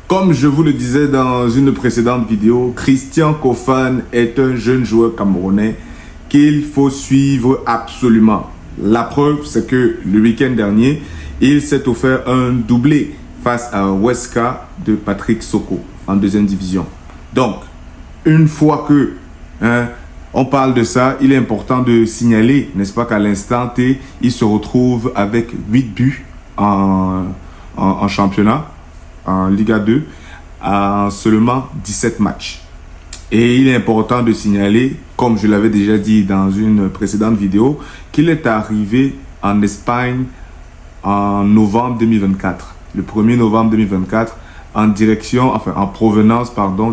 Comme je vous le disais dans une précédente vidéo, Christian Kofan est un jeune joueur camerounais qu'il faut suivre absolument. La preuve, c'est que le week-end dernier, il s'est offert un doublé face à Huesca de Patrick Soko en deuxième division. Donc, une fois que on parle de ça, il est important de signaler, n'est-ce pas, qu'à l'instant T, il se retrouve avec 8 buts en championnat, en Liga 2, en seulement 17 matchs. Et il est important de signaler, comme je l'avais déjà dit dans une précédente vidéo, qu'il est arrivé en Espagne en novembre 2024, le 1er novembre 2024, en provenance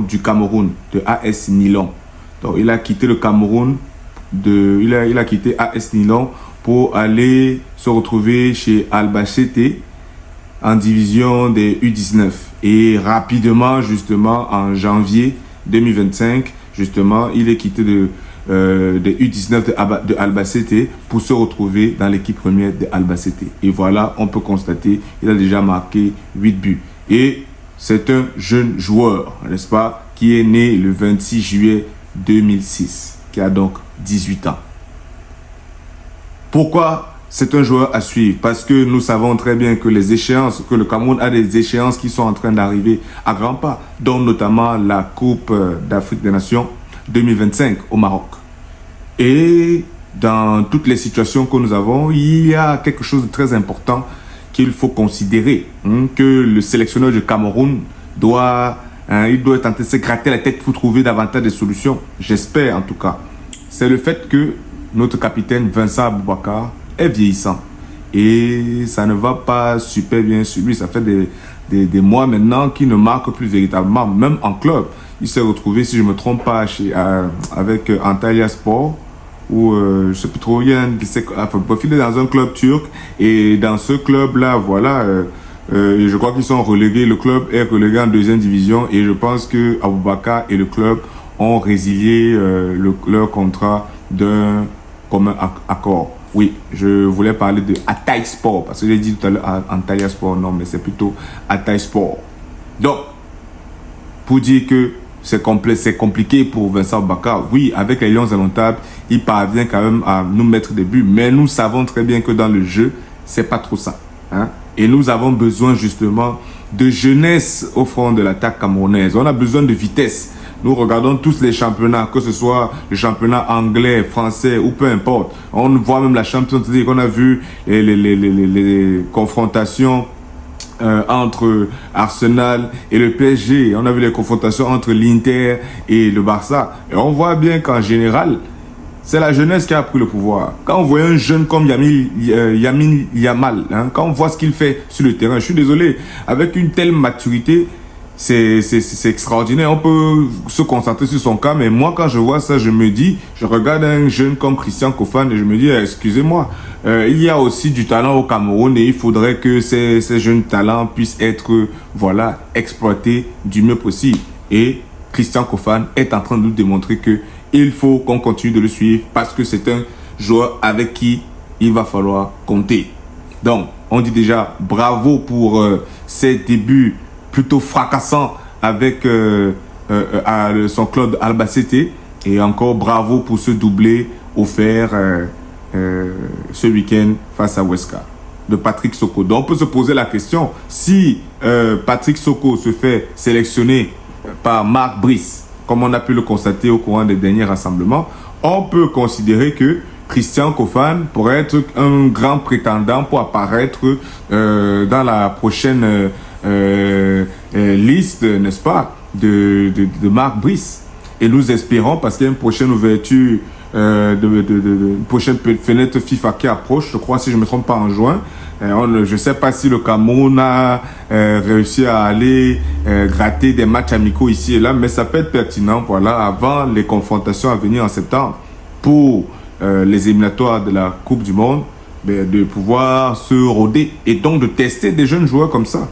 du Cameroun, de AS Nilon. Donc il a quitté le Cameroun, il a quitté AS Nilon pour aller se retrouver chez Albacete en division des U19. Et rapidement, justement, en janvier 2025, justement, il est quitté des U19 de Albacete pour se retrouver dans l'équipe première de Albacete. Et voilà, on peut constater qu'il a déjà marqué 8 buts. Et c'est un jeune joueur, n'est-ce pas, qui est né le 26 juillet 2006, qui a donc 18 ans. Pourquoi c'est un joueur à suivre? Parce que nous savons très bien que que le Cameroun a des échéances qui sont en train d'arriver à grands pas, dont notamment la Coupe d'Afrique des Nations 2025 au Maroc. Et dans toutes les situations que nous avons, il y a quelque chose de très important qu'il faut considérer, que le sélectionneur du Cameroun doit tenter de se gratter la tête pour trouver davantage de solutions. J'espère en tout cas. C'est le fait que notre capitaine Vincent Aboubakar est vieillissant et ça ne va pas super bien sur lui. Ça fait des mois maintenant qu'il ne marque plus véritablement, même en club. Il s'est retrouvé, si je ne me trompe pas, avec Antalya Sport, ou je ne sais plus trop, il est dans un club turc, et dans ce club-là, voilà, je crois qu'ils sont relégués, le club est relégué en deuxième division, et je pense que Aboubakar et le club ont résilié leur contrat d'un commun accord. Oui, je voulais parler de Ataï Sport, parce que j'ai dit tout à l'heure Antalya Sport, non, mais c'est plutôt Ataï Sport. Donc, pour dire que c'est compliqué pour Vincent Aboubakar, oui, avec les Lions indomptables, il parvient quand même à nous mettre des buts, mais nous savons très bien que dans le jeu, c'est pas trop ça. Et nous avons besoin justement de jeunesse au front de l'attaque camerounaise. On a besoin de vitesse. Nous regardons tous les championnats, que ce soit le championnat anglais, français ou peu importe. On voit même la Champions League, on a vu les confrontations entre Arsenal et le PSG. On a vu les confrontations entre l'Inter et le Barça. Et on voit bien qu'en général, c'est la jeunesse qui a pris le pouvoir. Quand on voit un jeune comme Lamine Yamal, quand on voit ce qu'il fait sur le terrain, je suis désolé, avec une telle maturité, c'est extraordinaire. On peut se concentrer sur son cas, mais moi, quand je vois ça, je me dis, je regarde un jeune comme Christian Kofan et je me dis, excusez-moi, il y a aussi du talent au Cameroun et il faudrait que ces jeunes talents puissent être, voilà, exploités du mieux possible. Et Christian Kofan est en train de nous démontrer que il faut qu'on continue de le suivre parce que c'est un joueur avec qui il va falloir compter. Donc, on dit déjà bravo pour ses débuts plutôt fracassant avec son club Albacete, et encore bravo pour ce doublé offert ce week-end face à Huesca de Patrick Soko. Donc on peut se poser la question, si Patrick Soko se fait sélectionner par Marc Brice, comme on a pu le constater au courant des derniers rassemblements, on peut considérer que Christian Kofan pourrait être un grand prétendant pour apparaître dans la prochaine liste, n'est-ce pas, de Marc Brice. Et nous espérons, parce qu'il y a une prochaine ouverture, une prochaine fenêtre FIFA qui approche, je crois, si je ne me trompe pas, en juin. Je ne sais pas si le Cameroun a réussi à aller gratter des matchs amicaux ici et là, mais ça peut être pertinent, voilà, avant les confrontations à venir en septembre pour les éliminatoires de la Coupe du Monde, de pouvoir se roder et donc de tester des jeunes joueurs comme ça.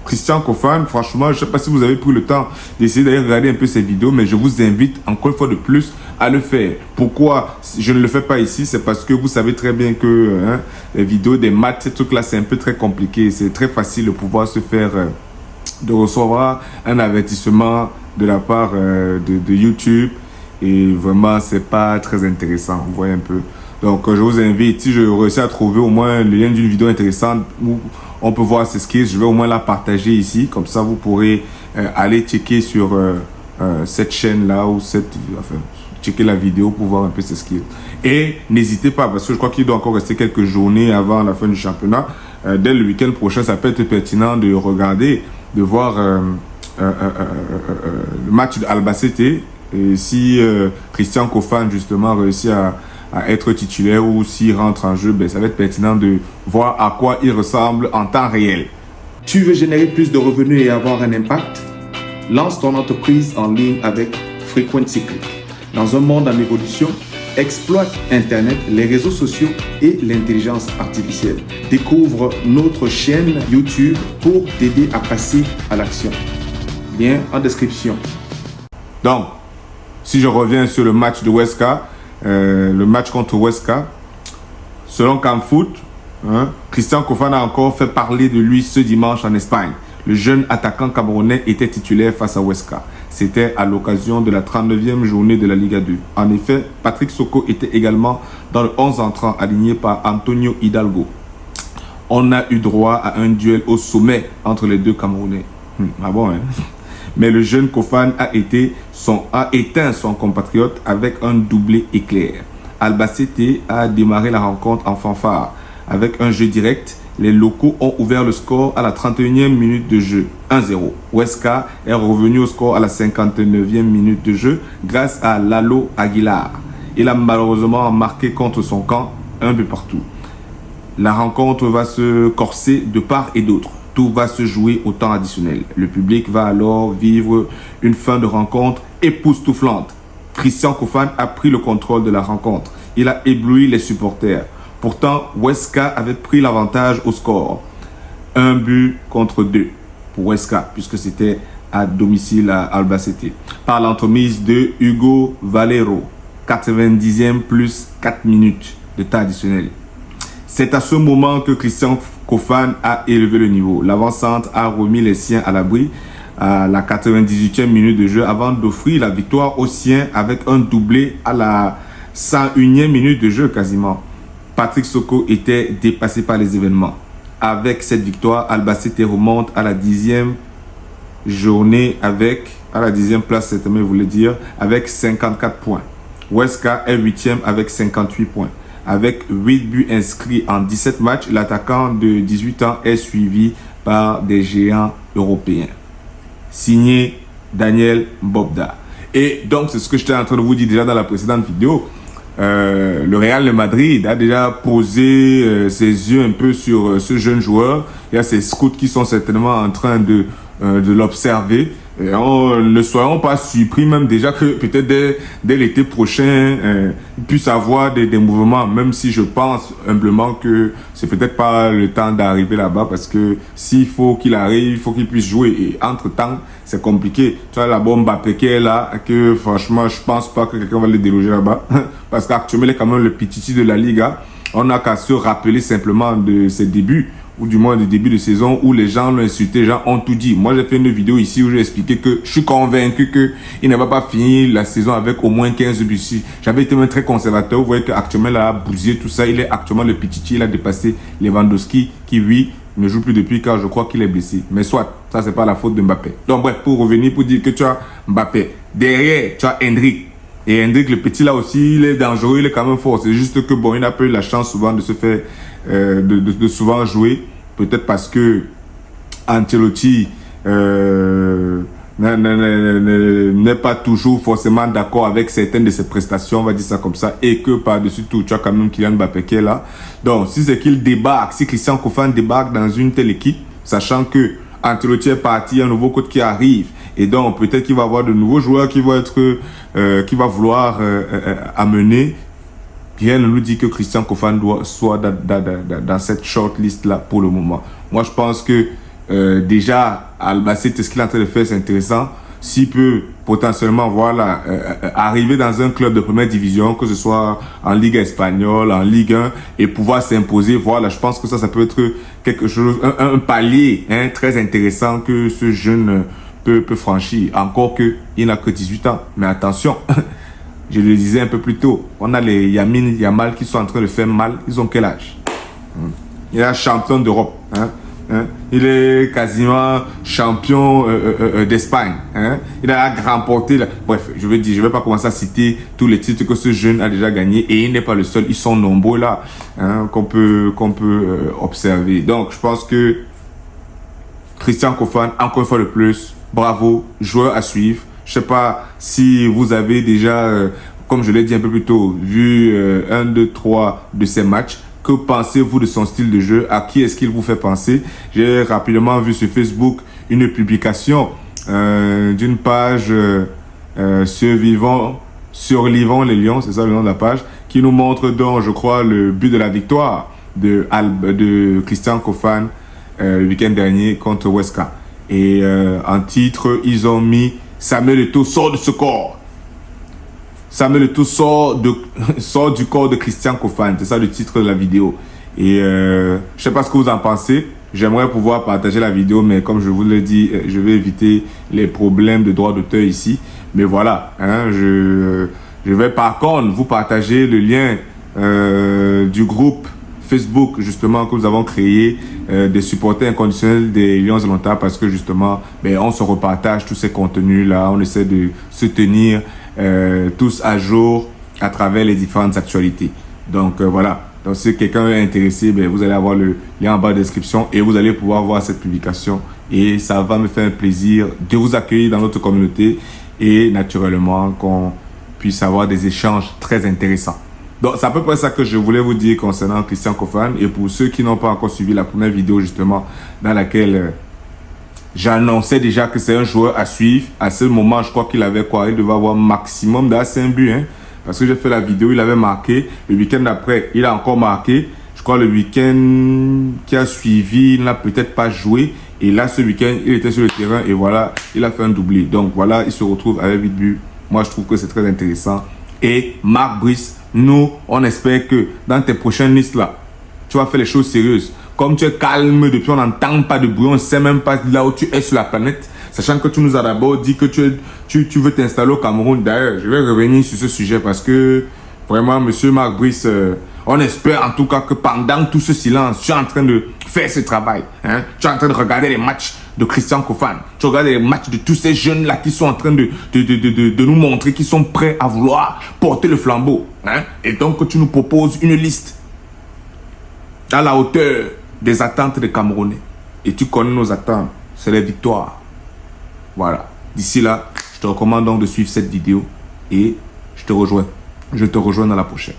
Christian Kofan, franchement, je ne sais pas si vous avez pris le temps d'essayer d'aller regarder un peu ces vidéos, mais je vous invite encore une fois de plus à le faire. Pourquoi je ne le fais pas ici? C'est parce que vous savez très bien que les vidéos des maths, ces trucs-là, c'est un peu très compliqué. C'est très facile de pouvoir se faire de recevoir un avertissement de la part de YouTube. Et vraiment, c'est pas très intéressant. Vous voyez un peu. Donc, je vous invite, si je réussis à trouver au moins le lien d'une vidéo intéressante où on peut voir ces skills, je vais au moins la partager ici. Comme ça, vous pourrez aller checker sur cette chaîne-là ou checker la vidéo pour voir un peu ces skills. Et n'hésitez pas, parce que je crois qu'il doit encore rester quelques journées avant la fin du championnat. Dès le week-end prochain, ça peut être pertinent de regarder, de voir le match d'Albacete. Et si Christian Kofan justement réussit à être titulaire ou s'il rentre en jeu, ben, ça va être pertinent de voir à quoi il ressemble en temps réel. Tu veux générer plus de revenus et avoir un impact? Lance ton entreprise en ligne avec Frequency Click. Dans un monde en évolution, exploite Internet, les réseaux sociaux et l'intelligence artificielle. Découvre notre chaîne YouTube pour t'aider à passer à l'action. Lien en description. Donc, si je reviens sur le match de Huesca, le match contre Huesca, selon CamFoot, Christian Kofan a encore fait parler de lui ce dimanche en Espagne. Le jeune attaquant camerounais était titulaire face à Huesca. C'était à l'occasion de la 39e journée de la Liga 2. En effet, Patrick Soko était également dans le 11 entrant aligné par Antonio Hidalgo. On a eu droit à un duel au sommet entre les deux Camerounais. Ah bon, hein? Mais le jeune Kofan a éteint son compatriote avec un doublé éclair. Albacete a démarré la rencontre en fanfare. Avec un jeu direct, les locaux ont ouvert le score à la 31e minute de jeu, 1-0. Huesca est revenu au score à la 59e minute de jeu grâce à Lalo Aguilar. Il a malheureusement marqué contre son camp, un but partout. La rencontre va se corser de part et d'autre. Tout va se jouer au temps additionnel. Le public va alors vivre une fin de rencontre époustouflante. Christian Kofan a pris le contrôle de la rencontre. Il a ébloui les supporters. Pourtant, Huesca avait pris l'avantage au score. 1 but contre 2 pour Huesca, puisque c'était à domicile à Albacete. Par l'entremise de Hugo Valero, 90e plus 4 minutes de temps additionnel. C'est à ce moment que Christian Kofan a élevé le niveau. L'avant-centre a remis les siens à l'abri à la 98e minute de jeu avant d'offrir la victoire aux siens avec un doublé à la 101e minute de jeu quasiment. Patrick Soko était dépassé par les événements. Avec cette victoire, Albacete remonte à la 10e journée à la 10e place, certainement, je voulais dire, avec 54 points. Huesca est 8e avec 58 points. Avec 8 buts inscrits en 17 matchs, l'attaquant de 18 ans est suivi par des géants européens. Signé Daniel Bobda. Et donc, c'est ce que j'étais en train de vous dire déjà dans la précédente vidéo. Le Real de Madrid a déjà posé ses yeux un peu sur ce jeune joueur. Il y a ses scouts qui sont certainement en train de l'observer. Et ne soyons pas surpris même déjà que peut-être dès l'été prochain, il puisse avoir des mouvements, même si je pense humblement que c'est peut-être pas le temps d'arriver là-bas parce que s'il faut qu'il arrive, il faut qu'il puisse jouer. Et entre-temps, c'est compliqué. Tu vois la bombe Mbappé qui est là, que franchement, je pense pas que quelqu'un va le déloger là-bas parce qu'actuellement, il est quand même le petit de la Liga. On n'a qu'à se rappeler simplement de ses débuts, ou du moins du début de saison où les gens l'ont insulté, les gens ont tout dit. Moi, j'ai fait une vidéo ici où j'ai expliqué que je suis convaincu qu'il ne va pas finir la saison avec au moins 15 buts. J'avais été même très conservateur. Vous voyez qu'actuellement, il a bousillé tout ça. Il est actuellement le petit, il a dépassé Lewandowski qui, lui, ne joue plus depuis car je crois qu'il est blessé. Mais soit, ça, c'est pas la faute de Mbappé. Donc, bref, pour revenir, pour dire que tu as Mbappé. Derrière, tu as Hendrik. Et Hendrik, le petit là aussi, il est dangereux, il est quand même fort. C'est juste que bon, il n'a pas eu la chance souvent de se faire, de souvent jouer. Peut-être parce que Ancelotti n'est pas toujours forcément d'accord avec certaines de ses prestations, on va dire ça comme ça. Et que par-dessus tout, tu as quand même Kylian Mbappé qui est là. Donc, si c'est qu'il débarque, si Christian Kofan débarque dans une telle équipe, sachant que Ancelotti est parti, il y a un nouveau coach qui arrive. Et donc, peut-être qu'il va y avoir de nouveaux joueurs qui vont vouloir amener. Rien ne nous dit que Christian Kofan soit dans cette shortlist-là pour le moment. Moi, je pense que déjà, Albacete, ce qu'il est en train de faire, c'est intéressant. s'il peut potentiellement, voilà, arriver dans un club de première division, que ce soit en Ligue espagnole, en Ligue 1, et pouvoir s'imposer, voilà, je pense que ça peut être quelque chose, un palier hein, très intéressant que ce jeune peut franchir. Encore que il n'a que 18 ans. Mais attention, je le disais un peu plus tôt, on a les Lamine Yamal qui sont en train de faire mal. Ils ont quel âge? Il est champion d'Europe. Hein? Il est quasiment champion d'Espagne. Hein? Il a remporté... Bref, je veux dire, je ne vais pas commencer à citer tous les titres que ce jeune a déjà gagné. Et il n'est pas le seul. Ils sont nombreux là hein, qu'on peut observer. Donc, je pense que Christian Kofan, encore une fois de plus, bravo, joueur à suivre. Je ne sais pas si vous avez déjà, comme je l'ai dit un peu plus tôt, vu 1, 2, 3 de ces matchs. Que pensez-vous de son style de jeu? À qui est-ce qu'il vous fait penser? J'ai rapidement vu sur Facebook une publication d'une page Survivons les Lions, c'est ça le nom de la page, qui nous montre donc, je crois, le but de la victoire de Christian Kofan le week-end dernier contre Huesca. Et en titre, ils ont mis « Samuel Eto'o sort de ce corps ». Samuel Eto'o sort du corps de Christian Kofan. C'est ça le titre de la vidéo. Et je sais pas ce que vous en pensez. J'aimerais pouvoir partager la vidéo, mais comme je vous l'ai dit, je vais éviter les problèmes de droit d'auteur ici. Mais voilà, hein, je vais par contre vous partager le lien du groupe Facebook justement que nous avons créé des supporters inconditionnels des Lions de l'Ontario, parce que justement, on se repartage tous ces contenus-là. On essaie de se tenir tous à jour à travers les différentes actualités. Donc voilà, donc si quelqu'un est intéressé, vous allez avoir le lien en bas de la description et vous allez pouvoir voir cette publication, et ça va me faire un plaisir de vous accueillir dans notre communauté et naturellement qu'on puisse avoir des échanges très intéressants. Donc c'est à peu près ça que je voulais vous dire concernant Christian Kofan. Et pour ceux qui n'ont pas encore suivi la première vidéo justement dans laquelle j'annonçais déjà que c'est un joueur à suivre. À ce moment, je crois qu'il avait quoi? Il devait avoir maximum d'un 5 buts. Hein, parce que j'ai fait la vidéo, il avait marqué. Le week-end d'après, il a encore marqué. Je crois le week-end qui a suivi, il n'a peut-être pas joué. Et là, ce week-end, il était sur le terrain et voilà, il a fait un doublé. Donc voilà, il se retrouve avec 8 buts. Moi, je trouve que c'est très intéressant. Et Marc Brice, nous, on espère que dans tes prochaines listes là, tu vas faire les choses sérieuses. Comme tu es calme depuis, on n'entend pas de bruit, on ne sait même pas là où tu es sur la planète. Sachant que tu nous as d'abord dit que tu veux t'installer au Cameroun. D'ailleurs, je vais revenir sur ce sujet parce que vraiment, monsieur Marc Brice, on espère en tout cas que pendant tout ce silence, tu es en train de faire ce travail. Hein? Tu es en train de regarder les matchs de Christian Kofan. Tu regardes les matchs de tous ces jeunes-là qui sont en train de nous montrer qu'ils sont prêts à vouloir porter le flambeau. Hein? Et donc, tu nous proposes une liste à la hauteur des attentes des Camerounais. Et tu connais nos attentes, c'est les victoires. Voilà. D'ici là, je te recommande donc de suivre cette vidéo et je te rejoins dans la prochaine.